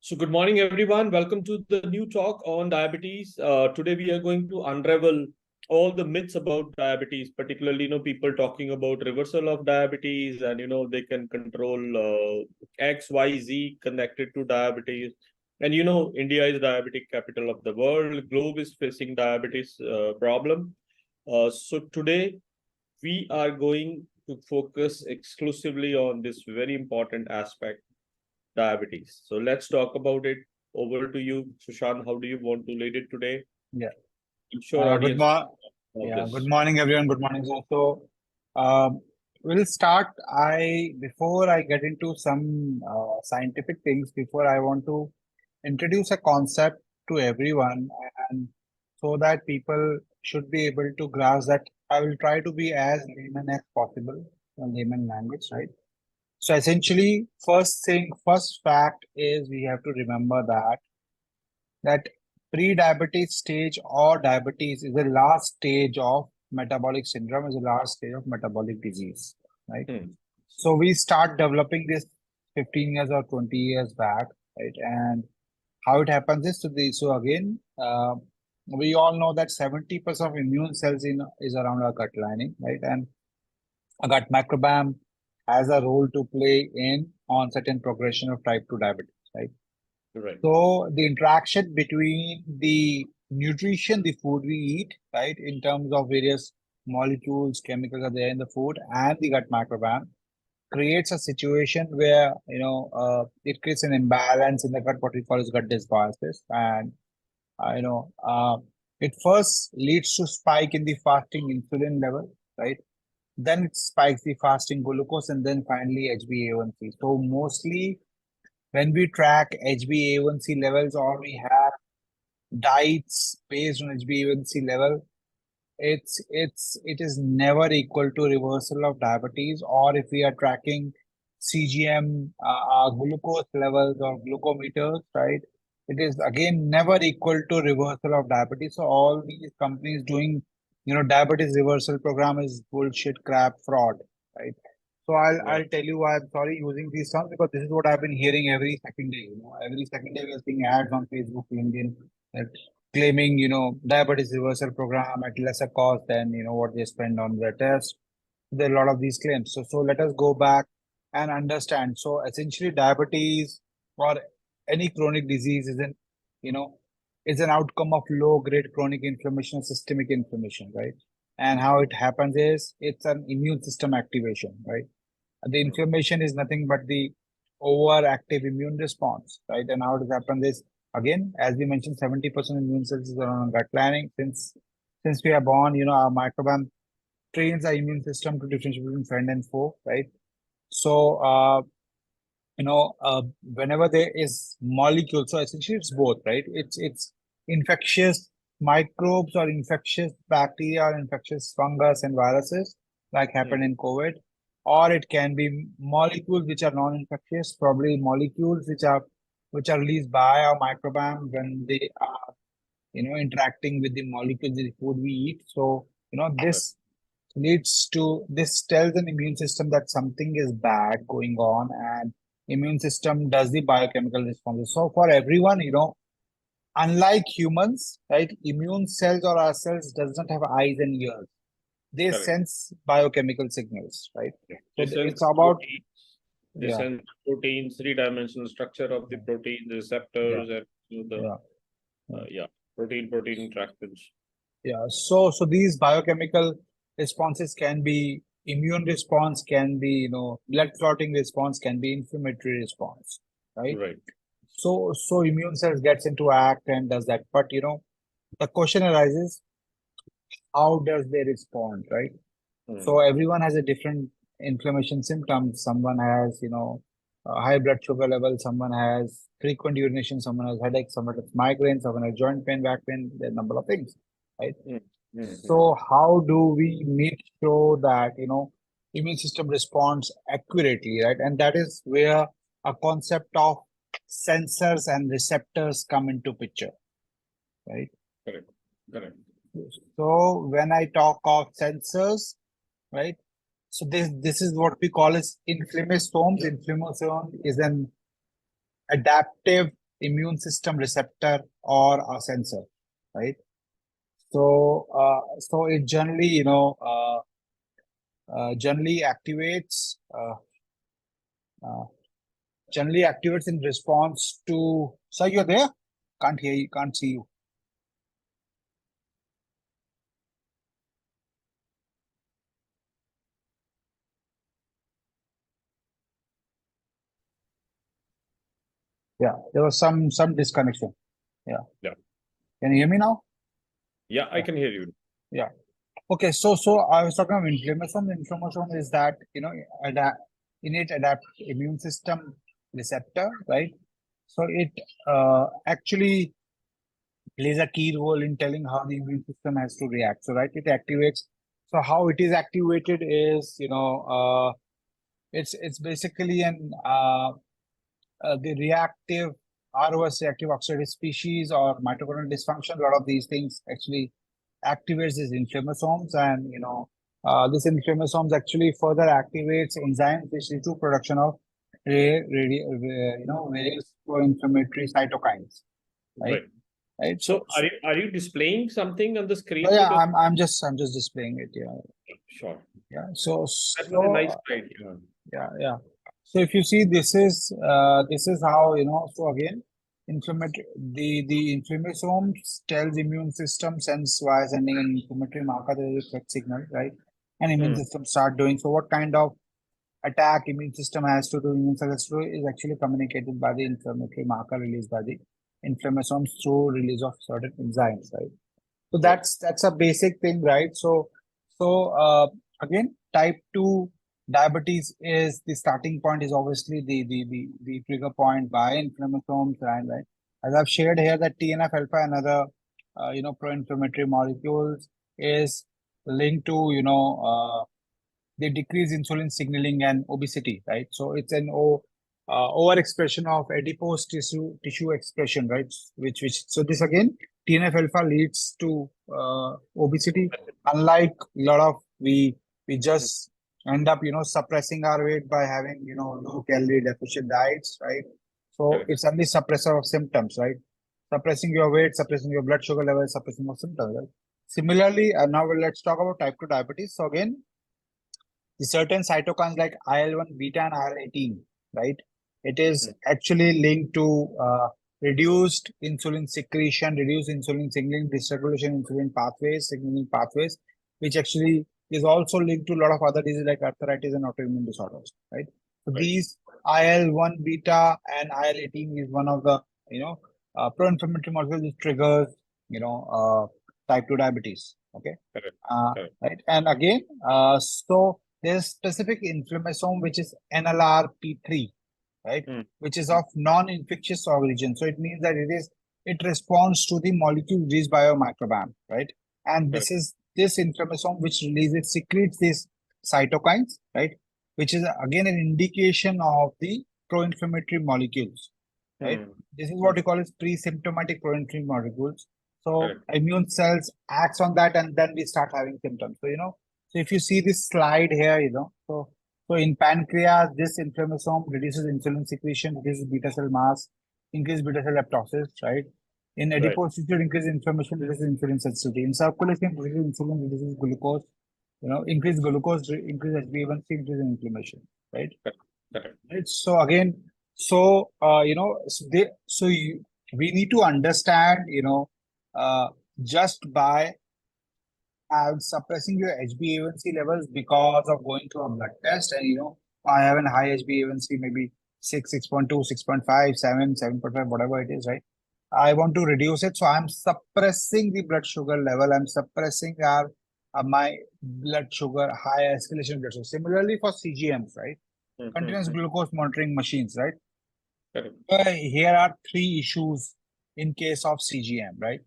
So good morning, everyone. Welcome to the new talk on diabetes. Today we are going to unravel all the myths about diabetes, particularly, people talking about reversal of diabetes and, they can control X, Y, Z connected to diabetes. And, India is diabetic capital of the world. Globe is facing diabetes problem. So today we are going to focus exclusively on this very important aspect, diabetes. So let's talk about it. Over to you, Sushant. How do you want to lead it today? Yeah. I'm sure Good audience. Good morning, everyone. Good morning, sir. So, we'll start. Before I get into some scientific things, before I want to introduce a concept to everyone, and so that people should be able to grasp that. I will try to be as layman as possible, layman language, right? So essentially, first fact is we have to remember that pre-diabetes stage or diabetes is the last stage of metabolic syndrome, is the last stage of metabolic disease, right? So we start developing this 15 years or 20 years back, right? And how it happens is so again, we all know that 70% of immune cells is around our gut lining, right? And a gut microbiome has a role to play in onset and progression of type 2 diabetes, right? Right. So the interaction between the nutrition, the food we eat, right, in terms of various molecules, chemicals are there in the food, and the gut microbiome creates a situation where it creates an imbalance in the gut, what we call as gut dysbiosis, and it first leads to spike in the fasting insulin level, right? Then it spikes the fasting glucose, and then finally HbA1c. So mostly when we track HbA1c levels or we have diets based on HbA1c level, it is never equal to reversal of diabetes. Or if we are tracking CGM, glucose levels or glucometers, right? It is again never equal to reversal of diabetes. So all these companies doing, diabetes reversal program is bullshit, crap, fraud, right? So I'll tell you why I'm sorry using these terms, because this is what I've been hearing every second day. Every second day we're seeing ads on Facebook, LinkedIn, that claiming, diabetes reversal program at lesser cost than, what they spend on their test. There are a lot of these claims. So let us go back and understand. So essentially diabetes or any chronic disease is an outcome of low grade chronic inflammation, systemic inflammation, right? And how it happens is it's an immune system activation, right? The inflammation is nothing but the overactive immune response, right? And how it happens is, again, as we mentioned, 70% immune cells are on gut lining. Since we are born, our microbiome trains our immune system to differentiate between friend and foe, right? So, whenever there is molecules, so essentially it's both, right? It's infectious microbes or infectious bacteria or infectious fungus and viruses, like happened in COVID, or it can be molecules which are non-infectious, probably molecules which are released by our microbiome when they are interacting with the molecules in the food we eat. So this tells an immune system that something is bad going on, and immune system does the biochemical responses. So for everyone, unlike humans, right, immune cells or our cells does not have eyes and ears. They sense biochemical signals, right? So it's about they sense proteins, three-dimensional structure of the protein, the receptors, and protein interactions. Yeah. So these biochemical responses can be immune response, can be blood clotting response, can be inflammatory response, right? Right. So immune cells gets into act and does that. But the question arises, how does they respond, right? So everyone has a different inflammation symptoms. Someone has, high blood sugar level, someone has frequent urination, someone has headache, someone has migraine, someone has joint pain, back pain, there are a number of things, right? So how do we make sure that, immune system responds accurately, right? And that is where a concept of sensors and receptors come into picture, right? Correct. So when I talk of sensors, right? So this is what we call as inflammasomes. Inflammasome is an adaptive immune system receptor or a sensor, right? So, so it generally, generally activates, generally activates in response to. Sir, you're there? Can't hear you. Can't see you. Yeah, there was some disconnection. Yeah. Yeah. Can you hear me now? Yeah, I can hear you. Yeah. Okay. So I was talking about inflammation. Inflammation is that, innate adapt immune system receptor, right? So it actually plays a key role in telling how the immune system has to react. So, right, it activates. So how it is activated is, it's basically the reactive ROS reactive oxidative species or mitochondrial dysfunction. A lot of these things actually activates these inflammasomes, and this inflammasomes actually further activates enzymes which lead to production of various pro-inflammatory cytokines, right? Right. So are you displaying something on the screen? Oh, yeah, Because I'm just displaying it. Yeah. sure. Yeah. That was a nice slide. Yeah. So if you see, this is how, so again, inflammatory, the inflammasomes tells immune system sends via sending an inflammatory marker, there is a threat signal, right? And immune system start doing. So what kind of attack immune system has to do, immune cell has to do, is actually communicated by the inflammatory marker released by the inflammasomes through release of certain enzymes, right? So that's a basic thing, right? So again, type 2 diabetes is the starting point, is obviously the trigger point by inflammasomes, right? As I've shared here, that TNF alpha and other pro-inflammatory molecules is linked to they decrease insulin signaling and obesity, right? So it's an overexpression of adipose tissue expression, right? Which so this again, TNF alpha leads to obesity. Unlike a lot of we just end up suppressing our weight by having low calorie deficit diets, right? So it's only suppressor of symptoms, right? Suppressing your weight, suppressing your blood sugar level, suppressing your symptoms, right? Similarly, now let's talk about type 2 diabetes. So again, the certain cytokines like IL-1 beta and IL-18, right? It is actually linked to reduced insulin secretion, reduced insulin signaling, dysregulation insulin pathways, signaling pathways, which actually is also linked to a lot of other diseases like arthritis and autoimmune disorders, right? So these IL-1 beta and IL-18 is one of the pro-inflammatory molecules which triggers type 2 diabetes. Okay. Right. And again, so there's specific inflammasome which is NLRP3, right? Which is of non-infectious origin. So it means that it responds to the molecule released by your microbiome, right? And this inflammasome which secretes these cytokines, right? Which is again an indication of the pro-inflammatory molecules, right? This is what we call as pre-symptomatic pro-inflammatory molecules. So immune cells acts on that, and then we start having symptoms. So so if you see this slide here, so in pancreas, this inflammasome reduces insulin secretion, reduces beta cell mass, increases beta cell apoptosis, right? In adipose tissue, increases inflammation, reduces insulin sensitivity. In circulation, reduces insulin, reduces glucose. Increase glucose, increase HbA1c, increase inflammation, right? Right. So again, we need to understand, just by suppressing your HbA1c levels because of going to a blood test, and I have a high HbA1c, maybe 6, 6.2, 6.5, 7, 7.5, whatever it is, right? I want to reduce it, so I'm suppressing the blood sugar level. I'm suppressing my blood sugar, high escalation blood sugar. Similarly for CGMs, right? Continuous glucose monitoring machines, right? Here are 3 issues in case of CGM, right?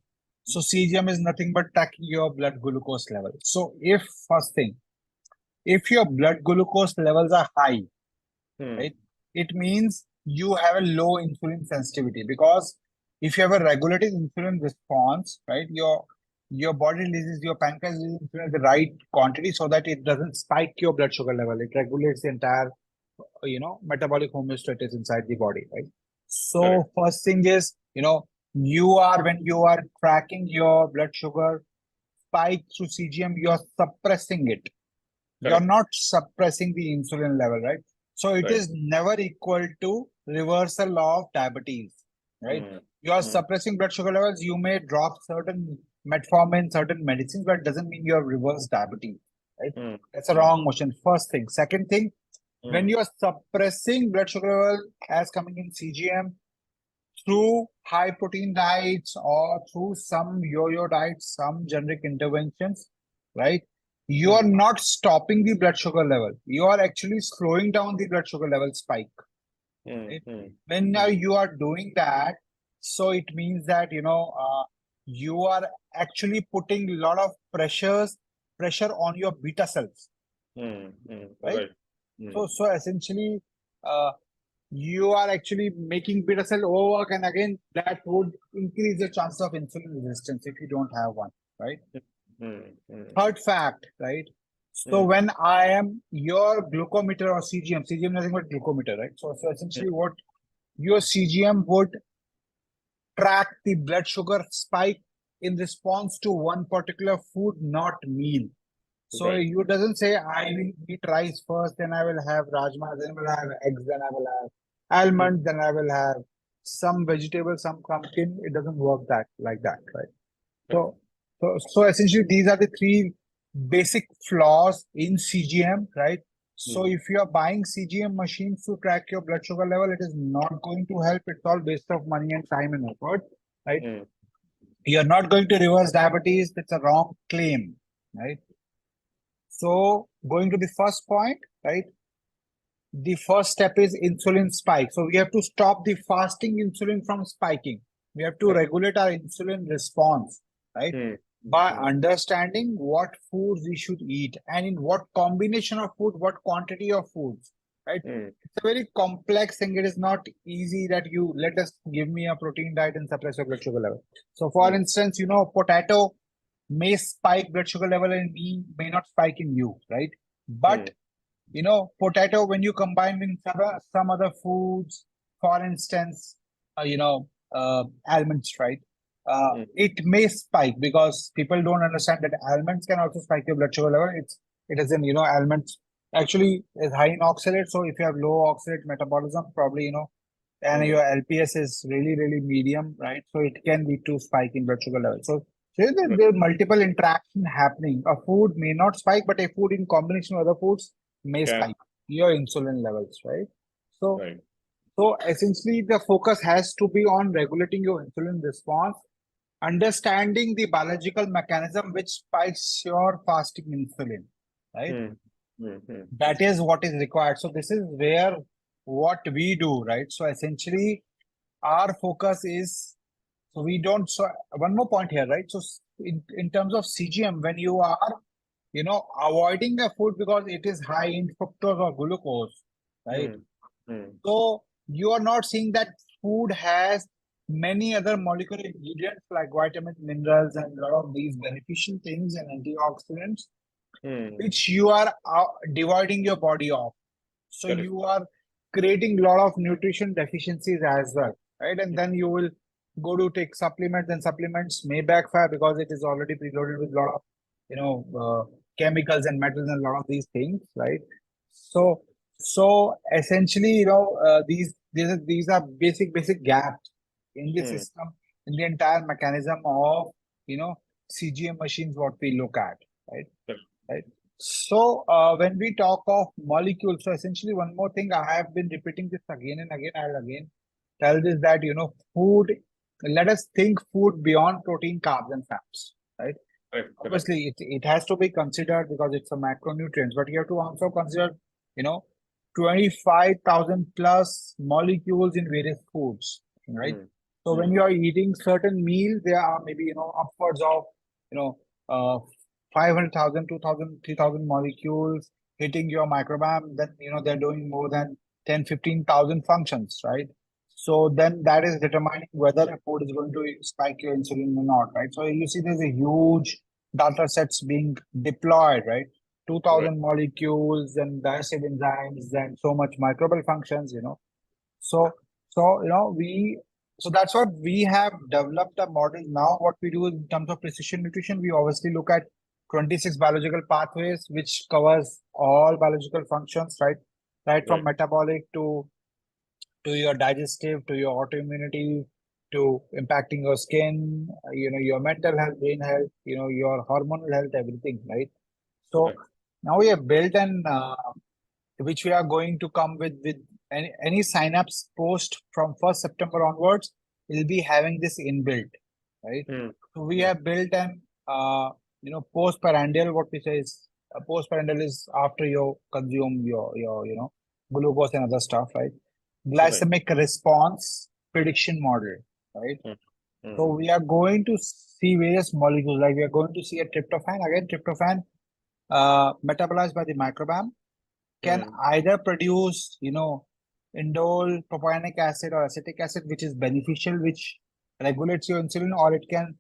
So CGM is nothing but tracking your blood glucose level. So first thing, if your blood glucose levels are high, right, it means you have a low insulin sensitivity, because if you have a regulated insulin response, right, your body releases, your pancreas releases insulin at the right quantity so that it doesn't spike your blood sugar level. It regulates the entire metabolic homeostasis inside the body, right? So first thing is, when you are tracking your blood sugar spike through CGM, you're suppressing it. You're Correct. not suppressing the insulin level, right? So it Right. is never equal to reversal of diabetes, right? You are suppressing blood sugar levels. You may drop certain metformin, certain medicines, but it doesn't mean you have reversed diabetes, right? That's a wrong motion. First thing. Second thing, when you are suppressing blood sugar level as coming in CGM through high protein diets or through some yo-yo diets, some generic interventions, right? You are not stopping the blood sugar level. You are actually slowing down the blood sugar level spike. Right? When now you are doing that, so it means that you are actually putting a lot of pressure on your beta cells, right? So essentially, you are actually making beta cell overwork, and again, that would increase the chance of insulin resistance if you don't have one, right? Third fact, right? So when I am your glucometer or CGM nothing but glucometer, right? So essentially what your CGM would track the blood sugar spike in response to one particular food, not meal. So you doesn't say I will eat rice first, then I will have rajma, then I will have eggs, then I will have almonds, then I will have some vegetable, some pumpkin. It doesn't work like that, right? So essentially these are the three basic flaws in CGM, right? So if you are buying CGM machines to track your blood sugar level, it is not going to help. It's all waste of money and time and effort, right? You're not going to reverse diabetes. That's a wrong claim, right? So going to the first point, right? The first step is insulin spike. So we have to stop the fasting insulin from spiking. We have to regulate our insulin response, right? By understanding what foods we should eat and in what combination of food, what quantity of foods, right? It's a very complex thing. It is not easy that you let us give me a protein diet and suppress your blood sugar level. So for instance, potato may spike blood sugar level in me, may not spike in you, right? But potato, when you combine with some other foods, for instance, almonds, right? It may spike because people don't understand that almonds can also spike your blood sugar level. It isn't, almonds actually is high in oxalate. So if you have low oxalate metabolism, probably, and your LPS is really, really medium, right? So it can lead to spike in blood sugar level. So there are multiple interaction happening. A food may not spike, but a food in combination with other foods may spike your insulin levels, right? So essentially the focus has to be on regulating your insulin response, understanding the biological mechanism which spikes your fasting insulin, right? That is what is required. So this is where what we do, right? So essentially our focus is, so we don't, so one more point here, right? So in terms of CGM, when you are, avoiding a food because it is high in fructose or glucose, right? So you are not seeing that food has many other molecular ingredients like vitamins, minerals, and a lot of these beneficial things and antioxidants, which you are dividing your body off. So you are creating a lot of nutrition deficiencies as well, right? And then you will go to take supplements, and supplements may backfire because it is already preloaded with a lot of, chemicals and metals and a lot of these things, right? So essentially, these are basic gaps in the system, in the entire mechanism of, CGM machines, what we look at, right? Right. So when we talk of molecules, so essentially one more thing, I have been repeating this again and again. I'll again tell this that, food, let us think food beyond protein, carbs, and fats, right? Obviously, it has to be considered because it's a macronutrients, but you have to also consider, 25,000 plus molecules in various foods, right? So when you are eating certain meals, there are maybe, upwards of, 500,000, 2,000, 3,000 molecules hitting your microbiome. Then, they're doing more than 10, 15,000 functions, right? So then that is determining whether a food is going to spike your insulin or not, right? So you see there's a huge data sets being deployed, right? 2,000 molecules and digestive enzymes and so much microbial functions, So So, so that's what we have developed a model. Now, what we do in terms of precision nutrition, we obviously look at 26 biological pathways, which covers all biological functions, right? Right from Right. metabolic to your digestive, to your autoimmunity, to impacting your skin, your mental health, brain health, your hormonal health, everything, right? So Right. now we have built an which we are going to come with any sign-ups post from 1st September onwards, will be having this inbuilt, right? Hmm. So we Yeah. have built an postprandial, what we say is postprandial is after you consume your glucose and other stuff, right? Right. Glycemic response prediction model, right? Hmm. So Hmm. we are going to see various molecules, like we are going to see a tryptophan. Again, tryptophan metabolized by the microbiome can Hmm. either produce, indole propionic acid or acetic acid, which is beneficial, which regulates your insulin, or it can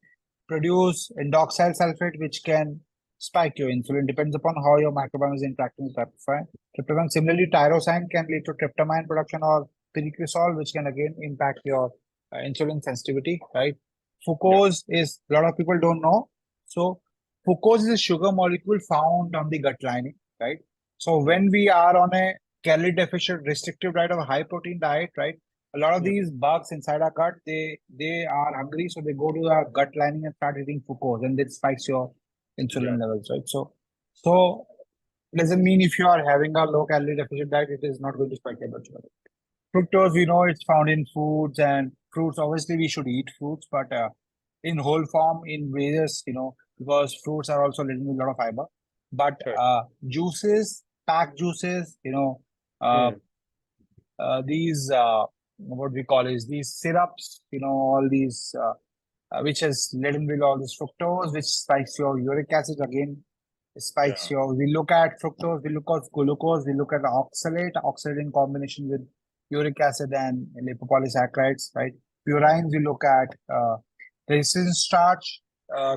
produce indoxyl sulfate, which can spike your insulin. Depends upon how your microbiome is interacting with tryptophan. Tryptophan, similarly, tyrosine can lead to tryptamine production or pyrrhicosol, which can again impact your insulin sensitivity, right? Yeah. Fucose is, a lot of people don't know. So fucose is a sugar molecule found on the gut lining, right? So Hmm. when we are on a calorie deficit restrictive diet or a high protein diet, right? A lot of Hmm. these bugs inside our gut, they are hungry, so they go to our gut lining and start eating fucose, and it spikes your Yeah. insulin levels, right? So doesn't mean if you are having a low calorie deficit diet, it is not going to spike your blood sugar. Fructose, we know it's found in foods and fruits. Obviously, we should eat fruits, but in whole form, in various, because fruits are also little with a lot of fiber. But Right. juices, packed juices, uh, Hmm. these what we call is these syrups, all these which has little bit all this fructose, which spikes your uric acid again, spikes Yeah. your. We look at fructose, we look at glucose, we look at oxalate in combination with uric acid and lipopolysaccharides, right? Purines, we look at resistant starch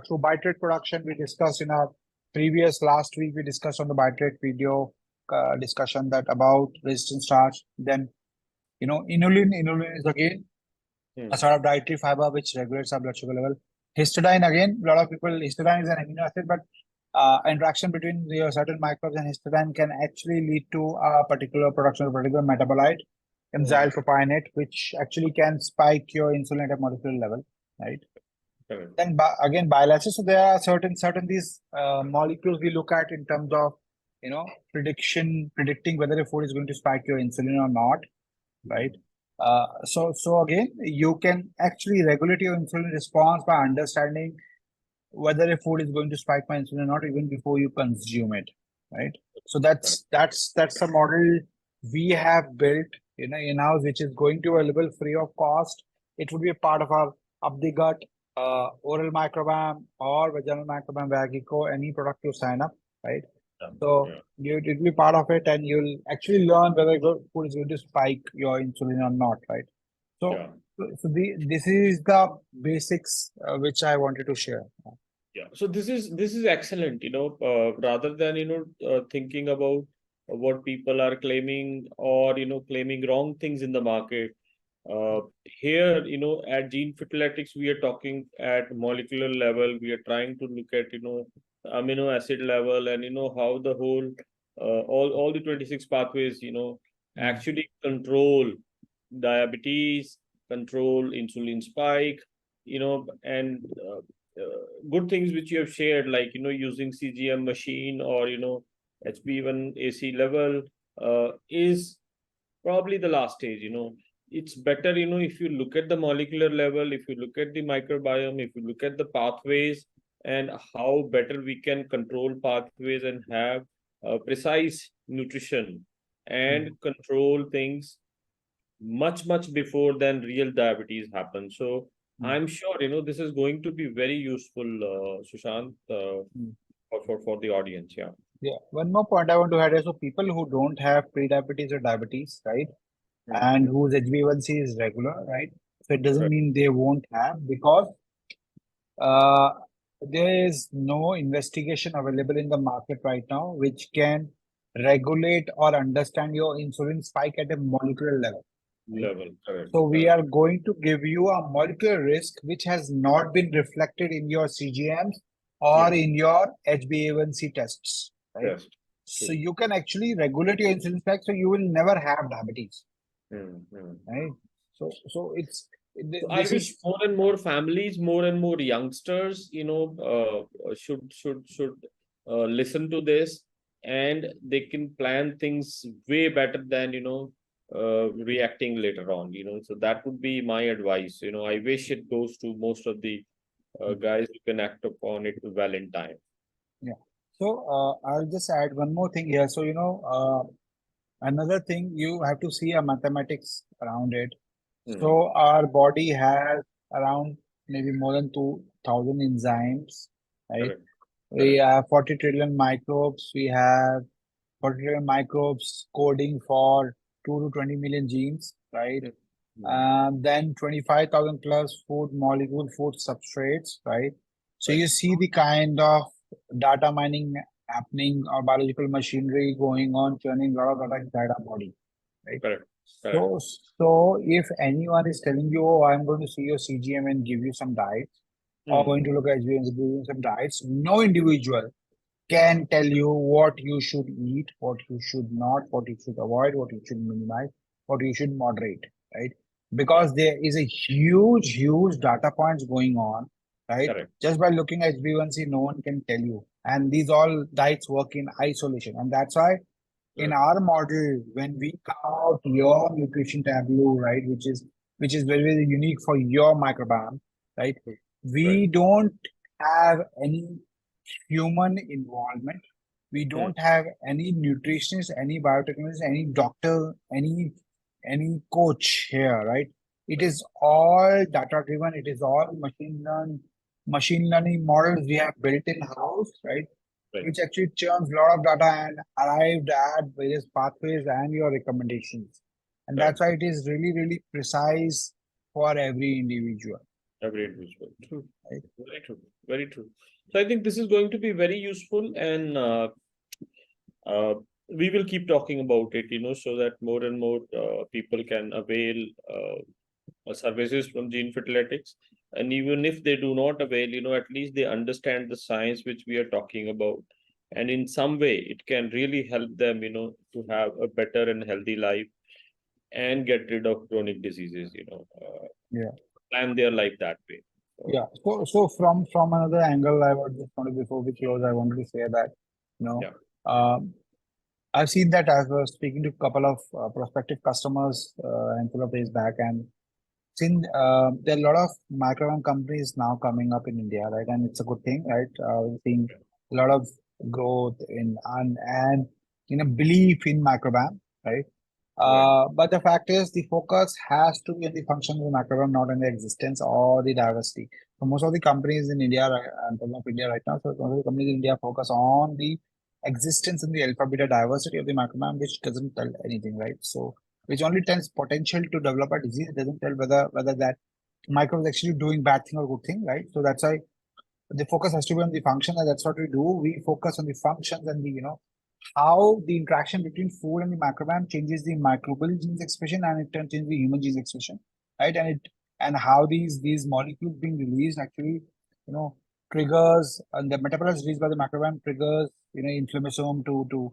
through bitrate production. We discussed in our previous last week. We discussed on the bitrate video discussion that about resistant starch. Then inulin. Inulin is again a Hmm. sort of dietary fiber which regulates our blood sugar level. Histidine, again, a lot of people, histidine is an amino acid, but interaction between the certain microbes and histidine can actually lead to a particular production of a particular metabolite, Hmm. enzyl propionate, which actually can spike your insulin at a molecular level, right? Correct. Then again, bile acids. So there are certain these molecules we look at in terms of predicting whether a food is going to spike your insulin or not, right? Hmm. So again, you can actually regulate your insulin response by understanding whether a food is going to spike my insulin or not even before you consume it, right? So Correct. that's a model we have built, in-house, which is going to be available free of cost. It would be a part of our up the gut, oral microbiome or vaginal microbiome where you go, any product you sign up, right? Yeah. So Yeah. it'll be part of it, and you'll actually learn whether the food is going to spike your insulin or not, right? So, Yeah. this is the basics which I wanted to share. Yeah. So this is excellent, rather than, thinking about what people are claiming or, claiming wrong things in the market. Uh, Here, at Gene Fertiletics, we are talking at molecular level. We are trying to look at, amino acid level and, how the whole, all the 26 pathways, Mm, actually control diabetes, control insulin spike, and good things which you have shared, like, using CGM machine or, HB1AC level, is probably the last stage. It's better, if you look at the molecular level, if you look at the microbiome, if you look at the pathways and how better we can control pathways and have precise nutrition and mm, control things much before than real diabetes happens. So mm, I'm sure, this is going to be very useful, Sushant, mm. for the audience. Yeah. Yeah. One more point I want to add is, so people who don't have pre-diabetes or diabetes, right, Hmm. and whose HbA1c is regular, right? So it doesn't Right. mean they won't have, because uh, there is no investigation available in the market right now which can regulate or understand your insulin spike at a molecular level. level. Correct. So we Correct. are going to give you a molecular risk which has not been reflected in your CGMs or Yes. in your HbA1c tests, right? Yes. So True. you can actually regulate your insulin spike, so you will never have diabetes, Mm. right? So it's So I this wish is more and more families, more and more youngsters, should listen to this, and they can plan things way better than reacting later on. So that would be my advice. I wish it goes to most of the guys who can act upon it well in time. yeah. So I'll just add one more thing here. So another thing, you have to see a mathematics around it. Hmm. So our body has around maybe more than 2,000 enzymes, right? Correct. We Correct. have 40 trillion microbes. We have 40 trillion microbes coding for 2 to 20 million genes, right? Hmm. Hmm. Then 25,000 plus food molecule, food substrates, right? So Right. you see the kind of data mining happening or biological machinery going on, churning a lot of data inside our body, right? Correct. Correct. So, so if anyone is telling you, oh, I'm going to see your CGM and give you some diets, or Hmm. going to look at HbA1c and give you some diets, no individual can tell you what you should eat, what you should not, what you should avoid, what you should minimize, what you should moderate, right? Yeah. Because there is a huge data points going on, right? Correct. Just by looking at HbA1c, no one can tell you. And these all diets work in isolation. And that's why in Correct. our model, when we come out your nutrition tableau, right, which is very unique for your microbiome, right? Right. We don't have any human involvement. We Hmm. don't have any nutritionist, any biotechnologist, any doctor, any coach here, right? It Right. is all data driven. It is all machine learning models we have built in house, right? Right. Which actually churns a lot of data and arrived at various pathways and your recommendations. And that's Correct. why it is really precise for every individual, Every individual. True. right? Very true. Very true. So I think this is going to be very useful, and uh, we will keep talking about it, so that more and more people can avail services from Gene Fertiletics. And even if they do not avail, at least they understand the science which we are talking about. And in some way, it can really help them, to have a better and healthy life and get rid of chronic diseases, Yeah. plan their life that way. So, Yeah. So from another angle, I would just want to, before we close, I wanted to say that, you know, yeah. um, I've seen that I was speaking to a couple of prospective customers and couple of days back, and seen there are a lot of microbiome companies now coming up in India, right? And it's a good thing, right? We're seeing a lot of growth in and in a belief in microbiome, right? Right. But the fact is, the focus has to be on the function of the microbiome, not on the existence or the diversity. So most of the companies in India, I'm talking of India right now, so most of the companies in India focus on the existence and the alpha beta diversity of the microbiome, which doesn't tell anything, right? So which only tells potential to develop a disease. It doesn't tell whether that microbe is actually doing bad thing or good thing, right? So that's why the focus has to be on the function, and that's what we do. We focus on the functions and the how the interaction between food and the microbiome changes the microbial genes expression, and it turns changes the human genes expression, right? And how these molecules being released actually, you know, triggers, and the metabolites released by the microbiome triggers, inflammasome to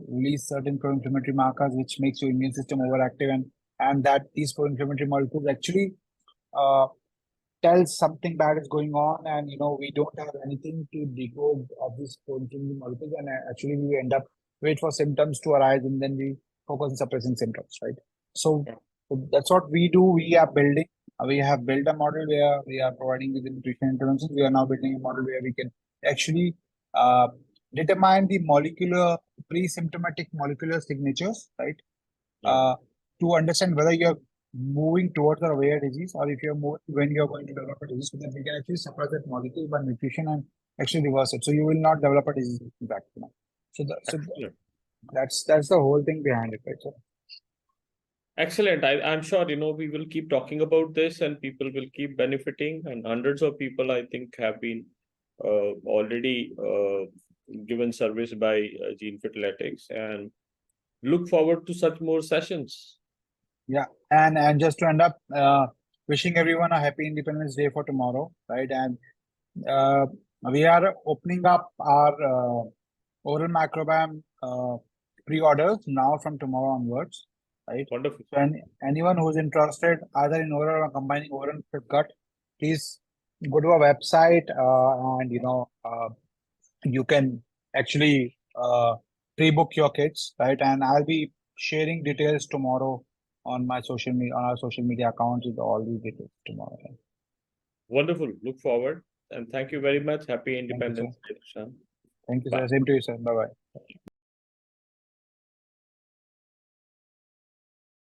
release certain pro-inflammatory markers, which makes your immune system overactive, and that these pro-inflammatory molecules actually uh, tells something bad is going on, and we don't have anything to decode of this protein molecules, and actually we end up wait for symptoms to arise, and then we focus on suppressing symptoms, right? So, Yeah. so that's what we do. We have built a model where we are providing with the nutrition interventions. We are now building a model where we can actually uh, determine the molecular pre-symptomatic molecular signatures, right? Yeah. uh, to understand whether you're moving towards a rare disease, or if you're moving when you're going to develop a disease, so that we can actually suppress that molecule by nutrition and actually reverse it. So you will not develop a disease back. Excellent. That's the whole thing behind it, right? So Excellent. I'm sure, we will keep talking about this and people will keep benefiting, and hundreds of people, I think, have been already given service by Gene Fertiletics, and look forward to such more sessions. Yeah, and just to end up, wishing everyone a happy Independence Day for tomorrow, right? And we are opening up our oral microbiome pre-orders now from tomorrow onwards, right? Wonderful. So anyone who's interested either in oral or combining oral with gut, please go to our website and you can actually pre-book your kits, right? And I'll be sharing details tomorrow on my social media, on our social media accounts with all these details tomorrow. Wonderful. Look forward. And thank you very much. Happy Thank you, sir. Independence Day, Prashant. Thank you, Bye. sir. Same to you, sir. Bye bye.